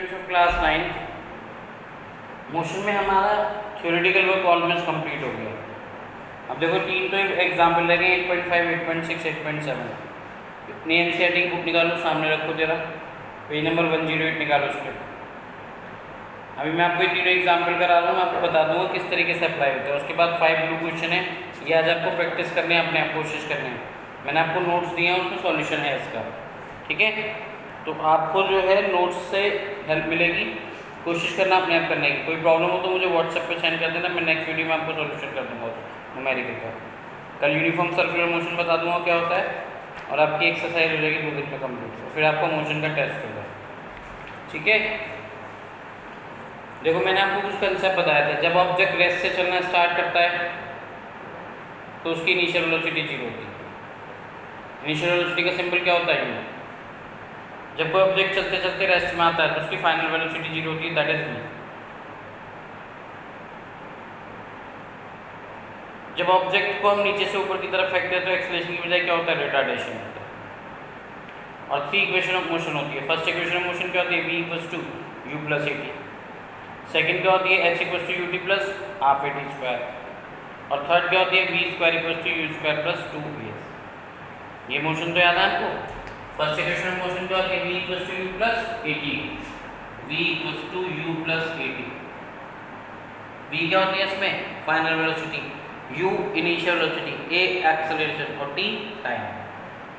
Students of class 9 motion में हमारा theoretical work almost complete हो गया। अब देखो तीन तो एग्जाम्पल लगे 8.5, 8.6, 8.7। अपनी एनसीईआरटी की बुक निकालो, सामने रखो जरा, पेज नंबर 108 निकालो उसके। अभी मैं आपको ये तीनों एग्जाम्पल करा रहा हूँ, मैं आपको बता दूंगा किस तरीके से अप्लाई होता है। उसके बाद 5 ब्लू क्वेश्चन है, ये आज आपको प्रैक्टिस करने हैं, अपने आप कोशिश करने हैं। मैंने आपको नोट्स दिए हैं, उसमें सॉल्यूशन है इसका, ठीक है। तो आपको जो है नोट्स से हेल्प मिलेगी, कोशिश करना अपने आप करने की। कोई प्रॉब्लम हो तो मुझे व्हाट्सएप पे सेंड कर देना, मैं नेक्स्ट वीडियो में आपको सॉल्यूशन कर दूंगा उस न्यूमेरिकल का। कल यूनिफॉर्म सर्कुलर मोशन बता दूंगा क्या होता है, और आपकी एक्सरसाइज हो जाएगी 2 दिन में कंप्लीट। फिर आपका मोशन का टेस्ट होगा, ठीक है। देखो मैंने आपको कुछ कंसेप्ट बताया था। जब ऑब्जेक्ट रेस्ट से चलना स्टार्ट करता है तो उसकी इनिशियल वेलोसिटी 0 होती है। इनिशियल वेलोसिटी का सिंबल क्या होता है? जब कोई ऑब्जेक्ट चलते चलते रेस्ट में आता है तो उसकी फाइनल वेलोसिटी 0 होती है, दैट इज v। जब ऑब्जेक्ट को हम नीचे से ऊपर की तरफ फेंकते हैं तो एक्सेलरेशन की बजाय क्या होता है? रिटार्डेशन होता है। और 3 इक्वेशन ऑफ मोशन होती है। फर्स्ट इक्वेशन ऑफ मोशन क्या होती है? v = u + at। सेकंड क्या होती है? h = ut + ½ at²। और थर्ड क्या होती है? v² = u² + 2as। ये मोशन तो याद है आपको। फर्स्ट इक्वेशन ऑफ मोशन क्या होती है? v = u + at। v = u + at। v क्या होती है इसमें? Final velocity, u initial velocity, a acceleration और t टाइम।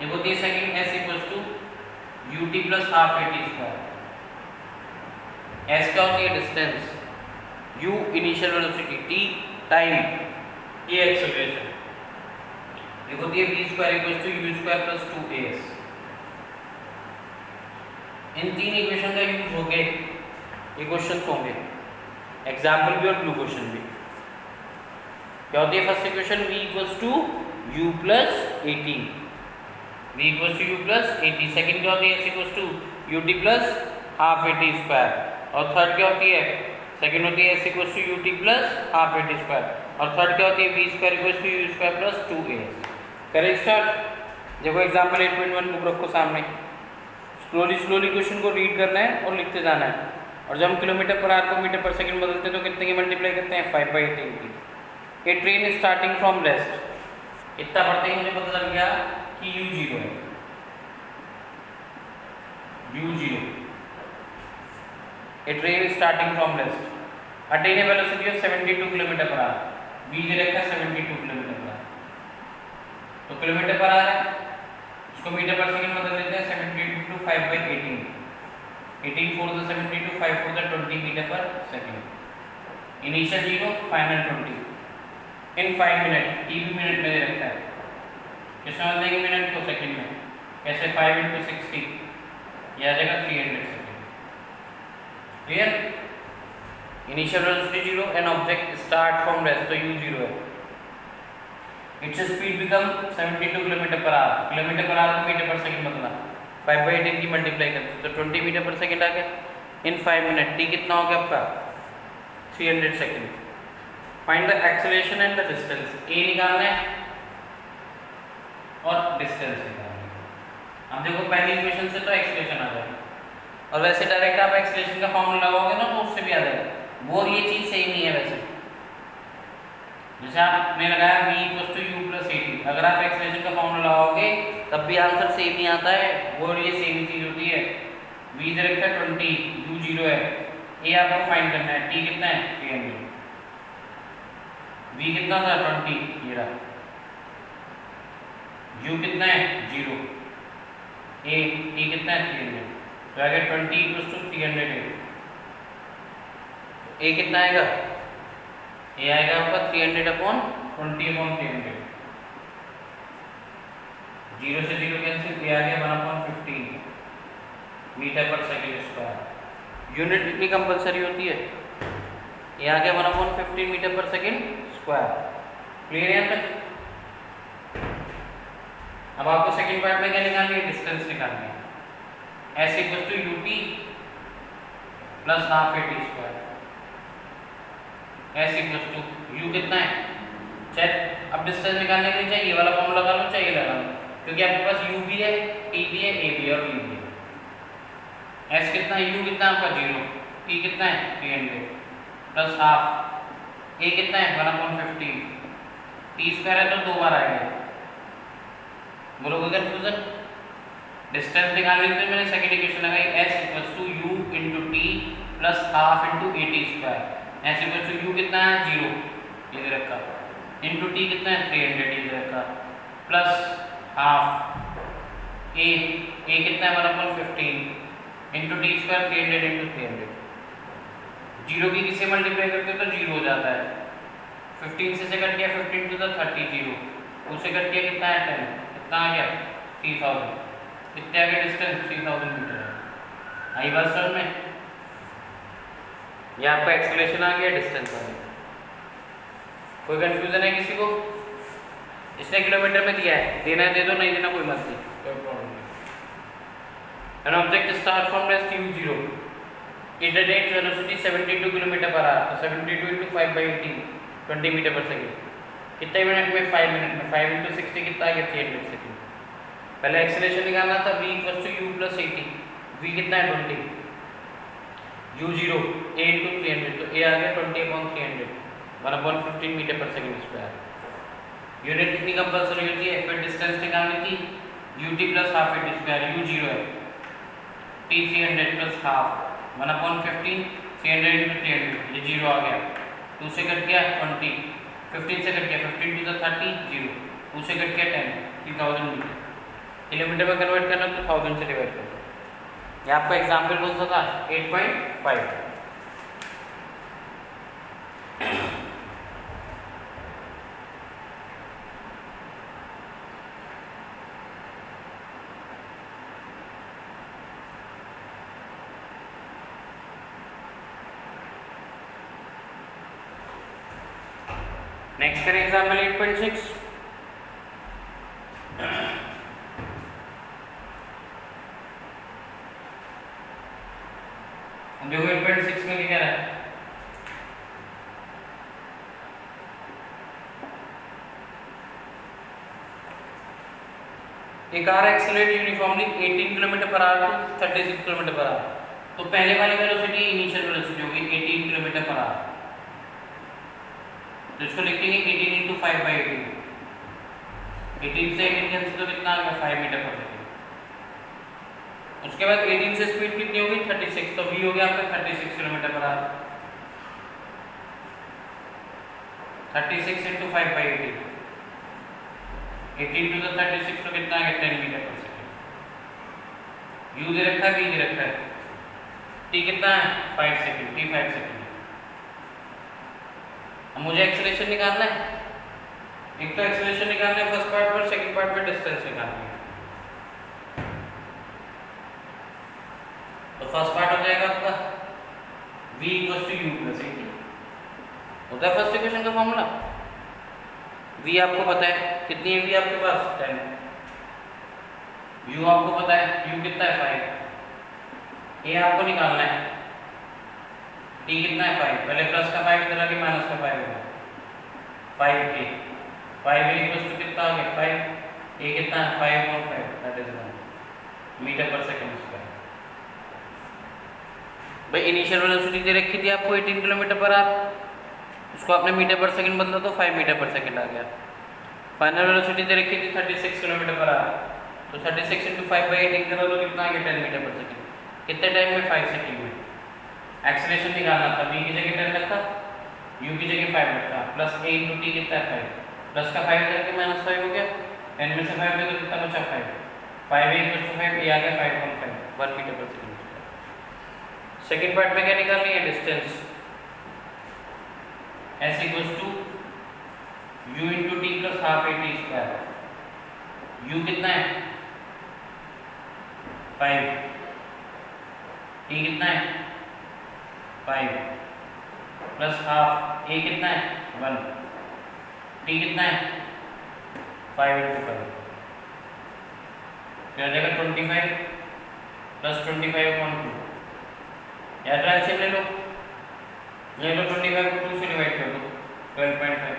ये होती है second s = ut + ½ at²। s क्या होती है? Distance, u initial velocity, t time, a acceleration. ये होती है v² = u² + 2as। इन 3 इक्वेशन का यूज हो गए ये क्वेश्चंस होंगे, एग्जाम्पल भी और ब्लू क्वेश्चन भी। क्या होती है first equation? v = u + at। v = u + at। Second क्या होती है? s = ut + ½ at²। और थर्ड क्या होती है? सेकंड होती है s = ut + ½ at²। और थर्ड क्या होती है? v² = u² + 2as। करें स्टार्ट। देखो एग्जाम्पल 8.1 बुक रखो सामने, स्लोली क्वेश्चन को रीड करना है और लिखते जाना है। और जब हम किलोमीटर पर आवर को मीटर पर सेकंड बदलते हैं तो कितने की मल्टीप्लाई करते हैं? 5/18 की। A train is starting from rest. इतना पढ़ते ही मुझे पता चल गया कि u 0 है। u 0, A train is starting from rest. Attain A velocity of 72 kilometre per hour. v जो रखा है 72 किलोमीटर पर आवर, तो किलोमीटर पर आवर है, इसको मीटर पर सेकंड बदल देते हैं 72 × 5/18। 18 4 = 72, 5 4 = 20 मीटर पर सेकंड। Initial 0, final 20। इन 5 मिनट, t भी मिनट में दे रखा है, किसमें बदलेंगे मिनट को? सेकंड में। कैसे? 5 × 60, यह आ जाएगा 300 second. Clear? Initial velocity 0 and object start from rest, तो u 0 है। Its speed become 72 kilometre per hour. Kilometre per hour को मीटर पर सेकंड बदला, 5/18 की मल्टीप्लाई करते तो 20 मीटर पर सेकंड आ गया। इन 5 मिनट t कितना हो गया आपका? 300 second. Find the acceleration and the distance. a निकालना है और डिस्टेंस निकालना है। अब देखो पहली इक्वेशन से तो एक्सेलरेशन आ जाएगा, और वैसे डायरेक्ट आप एक्सेलरेशन का फॉर्मूला लगाओगे ना तो उससे भी आ जाएगा, वो और ये चीज सेम नहीं है। वैसे जैसे आपने लगाया v = u + at, अगर आप एक्सेलरेशन का फॉर्मूला लगाओगे तब भी आंसर सेम ही आता है, वो और ये सेम ही चीज होती है। v इधर रखा है 20, u 0 है, a आपको फाइंड करना है, t कितना है? 300। v कितना था? 20, ये रहा। u कितना है? 0। a t कितना है? 300। तो आ गया 20 = 300। a कितना आएगा? ये आएगा आपका 300/20/300। 0 से 0 कैंसिल, ये आ गया 1/15 मीटर पर सेकंड स्क्वायर। यूनिट कितनी कंपलसरी होती है? ये आ गया 1/15 मीटर पर सेकंड स्क्वायर। क्लियर है यहाँ तक? अब आपको सेकंड पार्ट में क्या निकालनी है? डिस्टेंस निकालनी है। s = ut + ½ at²। s = u कितना है? चेक। अब डिस्टेंस निकालने के लिए चाहिए ये वाला फॉर्मूला लगा लो, चाहिए लगा लो, क्योंकि आपके पास u भी है, t भी है, a भी है और v भी है। एस कितना है, यू कितना है आपका 0, टी कितना है 300 प्लस हाफ, ए कितना है 1/15, टी स्क्वायर है तो 2 बार आएगा। बोलो कोई कंफ्यूजन? डिस्टेंस निकालने के लिए मैंने सेकंड इक्वेशन लगाई, S equals to U into T plus half into A T square. S equals to U कितना है 0 ये दे रखा, इंटू टी कितना है 300 ये दे रखा, प्लस हाफ ए कितना है 1/15 इंटू टी स्क्वायर 300 इंटू 300। 0 की किससे मल्टीप्लाई करते हो तो 0 हो जाता है। 15 से कट गया 15 टू द 30 0, उससे कट गया कितना है 10, कितना आ गया 3000। कितने आगे डिस्टेंस 3000 मीटर है। आई बात समझ में? ये आपका एक्सेलरेशन आ गया, डिस्टेंस आ गया। कोई कंफ्यूजन है किसी को? इसने किलोमीटर में दिया है, देना है दे दो, नहीं देना कोई मत नहीं, कोई प्रॉब्लम नहीं। An object start from rest u0, it attains velocity 72 km/h, तो 72 into 5/18 20 मीटर पर सेकेंड। कितने मिनट में 5 मिनट में, 5 into 60 कितना आ गया 300 सेकेंड। पहले एक्सेलरेशन निकालना था, v equals to u plus 80, v कितना है 20, u0 a into 300, तो a आ गया 20/300 1/15 मीटर पर सेकेंड स्क्वायर। यूनिट कितनी कंपल्सरी होती है फिर डिस्टेंस निकालने की, ut प्लस हाफ ए टी स्क्वायर, u0 है t 300 प्लस हाफ 1/15 300 into 300 ये 0 आ गया, 2 से कट गया 20, 15 से कट गया 15 to the 30 0, 2 से कट गया 10, 3000 मीटर। किलोमीटर में कन्वर्ट करना तो 1000 से डिवाइड कर दो। ये आपका एग्जाम्पल कौन सा था 8.5। नेक्स्ट करें एग्जाम्पल 8.6। देखो 8.6 में क्या कह रहा है, एक car accelerate uniformly 18 km/h to 36 km/h। तो पहले वाली वेलोसिटी इनिशियल वेलोसिटी होगी 18 km/h, तो इसको लिखेंगे 18 into 5/18, 18 से 18 कैंसिल तो कितना आ गया 5 मीटर पर सेकेंड। उसके बाद 18 से स्पीड कितनी होगी 36, तो v हो गया आपका 36 km/h, 36 into 5/18, 18 to the 36 तो कितना आ गया 10 मीटर पर सेकेंड। u दे रखा है, v दे रखा है, t कितना है 5 सेकेंड, t 5 सेकेंड। अब मुझे एक्सेलरेशन निकालना है, एक तो एक्सेलरेशन निकालना है फर्स्ट पार्ट पर, सेकंड पार्ट पर डिस्टेंस निकालना है। तो फर्स्ट पार्ट हो जाएगा आपका v equals to u plus 80, होता है फर्स्ट इक्वेशन का फॉर्मूला। v आपको पता है कितनी है, v आपके पास 10, u आपको पता है u कितना है 5, a आपको निकालना है, t कितना है 5, पहले प्लस का 5 इधर आके माइनस का 5 होगा 5a, 5a इक्वल्स टू कितना आ गया 5, a कितना है 5/5 दैट इज 1 मीटर पर सेकंड स्क्वायर। भाई इनिशियल वेलोसिटी दे रखी थी आपको 18 km/h, उसको आपने मीटर पर सेकंड बदला तो 5 मीटर पर सेकंड आ गया। फाइनल वेलोसिटी दे रखी थी 36 km/h, तो 36 into 5/18 करो तो कितना आ गया 10 मीटर पर सेकंड। कितने टाइम में 5 सेकंड में। एक्सेलरेशन निकालना था, v की जगह 10 रखा, u की जगह 5 रखा, प्लस a into t कितना है 5, प्लस का 5 करके माइनस 5 हो गया, 10 में से 5 में तो कितना बचा 5, 5a इक्वल्स टू 5, a आ गया 5/5 1 मीटर पर सेकंड। सेकंड पार्ट में क्या निकालनी है distance, s equals to u into t plus half a t square. u कितना है 5, t कितना है 5 प्लस हाफ a कितना है 1, t कितना है 5 into 5, क्या हो जाएगा 25 प्लस 25/2। या ट्रांसलेट ले लो, 25 को 2 से डिवाइड कर दो 12.5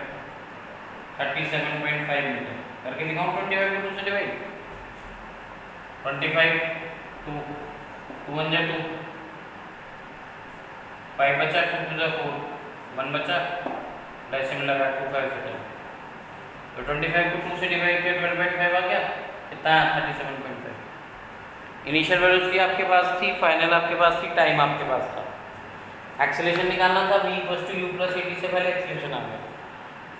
37.5 मीटर करके दिखाऊं। 25 को 2 से डिवाइड, 25 2 2 1 जा 2, 5 बचा, 2 2 जा 4, 1 बचा, डेसिमल लगा 2 5 से 10। तो 25 को 2 से डिवाइड किया 12.5 आ गया, कितना है 37.5। इनिशियल वेलोसिटी आपके पास थी, फाइनल आपके पास थी, टाइम आपके पास था। एक्सेलरेशन निकालना था v = u + at से पहले एक्सेलरेशन आ गया,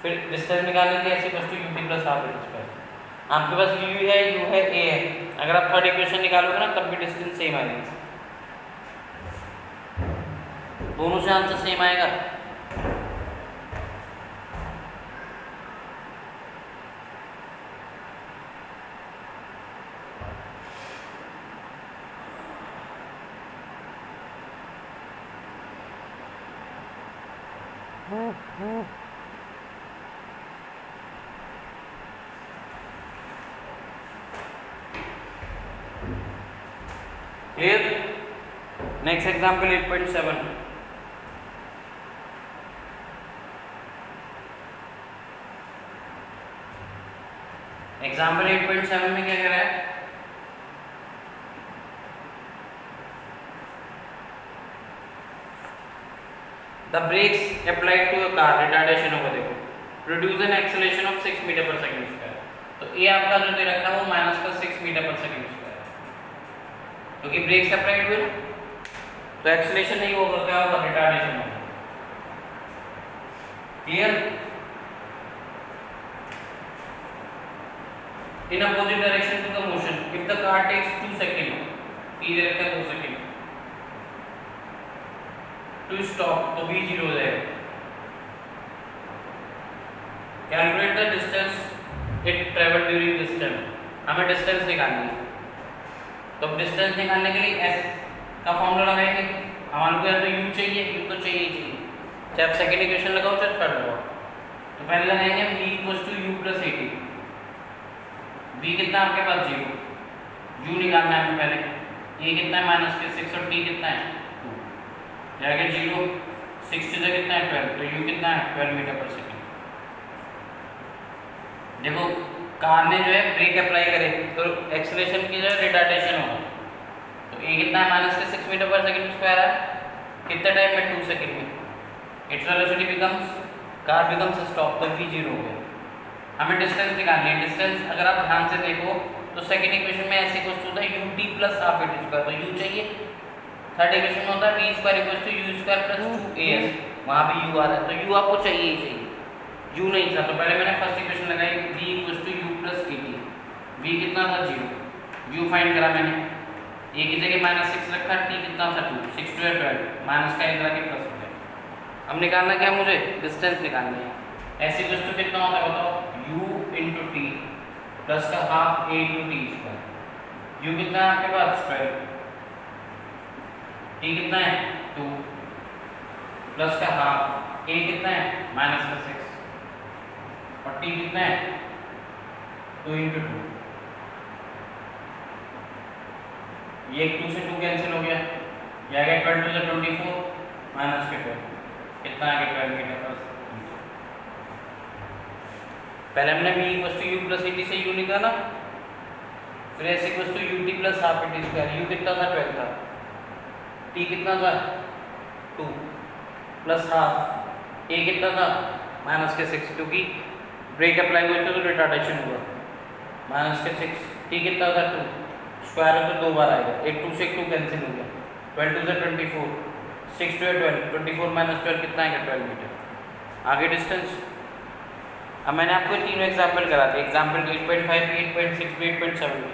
फिर डिस्टेंस निकालने के s = ut + ½ at²। आपके पास u है, u है, a है। अगर आप थर्ड इक्वेशन निकालोगे ना तब भी डिस्टेंस सेम आएगी, दोनों से आंसर सेम आएगा। क्लियर? Next example 8.7। एग्जांपल 8.7 में क्या कह रहा है? The brakes applied to a car, retardation होगा देखो, produce an acceleration of 6 metre पर सेकंड स्क्वायर। तो ये आपका जो दे रखा है वो -6 मीटर पर सेकंड स्क्वायर, क्योंकि ब्रेक्स अप्लाइड हुए ना, तो एक्सेलरेशन नहीं होगा, क्या होगा? रिटार्डेशन होगा। Clear? In opposite direction to the motion, if the car takes 2 seconds, t दे रखा है 2 सेकंड टू स्टॉप, तो v 0 हो जाएगा। Calculate the distance it travel during this time, हमें डिस्टेंस निकालनी है। तो डिस्टेंस निकालने के लिए s का फॉर्मूला लगाएंगे। हमारे को या तो u चाहिए, u तो चाहिए ही चाहिए, चाहे आप सेकंड इक्वेशन लगाओ चाहे थर्ड लगाओ। तो पहले लगाएंगे v = u + at। v कितना आपके पास 0, u निकालना है हमें पहले, a कितना है -6 और t कितना है 2, जाएगा 0, 6 से कितना है 12, तो u कितना है 12 मीटर पर सेकंड। देखो कार ने जो है ब्रेक अप्लाई करे तो एक्सेलरेशन की जो है रिटार्डेशन होगा, तो a कितना है -6 मीटर पर सेकंड स्क्वायर है, कितने टाइम में 2 सेकंड में। Its velocity becomes, car becomes stop, तो v 0 हो गया। हमें डिस्टेंस निकालनी है। डिस्टेंस अगर आप ध्यान से देखो तो सेकंड इक्वेशन में ऐसे कुछ होता है ut + ½ at², तो u चाहिए। थर्ड इक्वेशन में होता है v² = u² + 2as, वहाँ भी u आ रहा है, तो u आपको चाहिए ही चाहिए, u नहीं था। तो पहले मैंने फर्स्ट इक्वेशन लगाई v = u + at, v कितना था 0, u फाइंड करा मैंने, a की जगह -6 रखा, t कितना था 2, 6 × 12, माइनस का इधर आके प्लस हो गया। अब निकालना क्या मुझे? डिस्टेंस निकालनी है। ऐसे क्वेश्चन कितना होता है बताओ? u × t + का ½ a × t²। u कितना है आपके पास 12, t कितना है 2 + का ½ a कितना है -6 और t कितना है 2 × 2। ये 2 से 2 कैंसिल हो गया, ये आ गया 12 × 24 -12, कितना आ गया 12 मीटर पर। पहले हमने v = u + at से u निकाला, फिर s = ut + ½ at², u कितना था 12 था, t कितना था 2 + ½ a कितना था -6, क्योंकि ब्रेक अप्लाई हुए थे तो रिटार्डेशन हुआ, -6, t कितना था 2, स्क्वायर है तो 2 बार आएगा, एक 2 से 2 कैंसिल हो गया, 12 × 2 = 24, 6 × 12, 24 - 12 कितना आएगा 12 मीटर। आगे डिस्टेंस, अब मैंने आपको तीनों एग्जाम्पल करा दिए, एग्जाम्पल 8.5, 8.6, 8.7 में।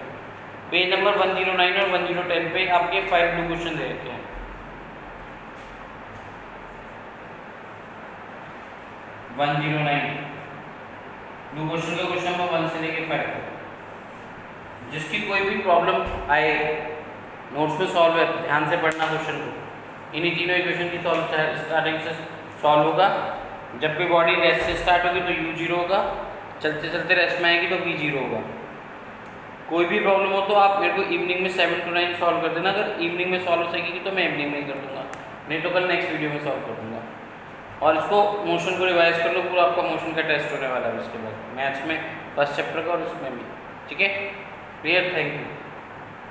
पेज नंबर 109 और 1010 पे आपके 5 ब्लू क्वेश्चन दे रखे हैं। 109 ब्लू क्वेश्चन का क्वेश्चन नंबर 1 से लेके 5 तक। जिसकी कोई भी प्रॉब्लम आए नोट्स में सॉल्व है, ध्यान से पढ़ना क्वेश्चन को। इन्हीं तीनों इक्वेशन की स्टार्टिंग से सॉल्व होगा। जब भी बॉडी रेस्ट से स्टार्ट होगी तो u 0 होगा, चलते चलते रेस्ट में आएगी तो v 0 होगा। कोई भी प्रॉब्लम हो तो आप मेरे को इवनिंग में 7 to 9 सॉल्व कर देना। अगर इवनिंग में सॉल्व हो सकेगी तो मैं इवनिंग में ही कर दूंगा, नहीं तो कल नेक्स्ट वीडियो में सॉल्व कर दूंगा। और इसको मोशन को रिवाइज कर लो, पूरा आपका मोशन का टेस्ट होने वाला है उसके बाद मैथ्स में, फर्स्ट चैप्टर का और उसमें भी। ठीक है, क्लियर? Thank you.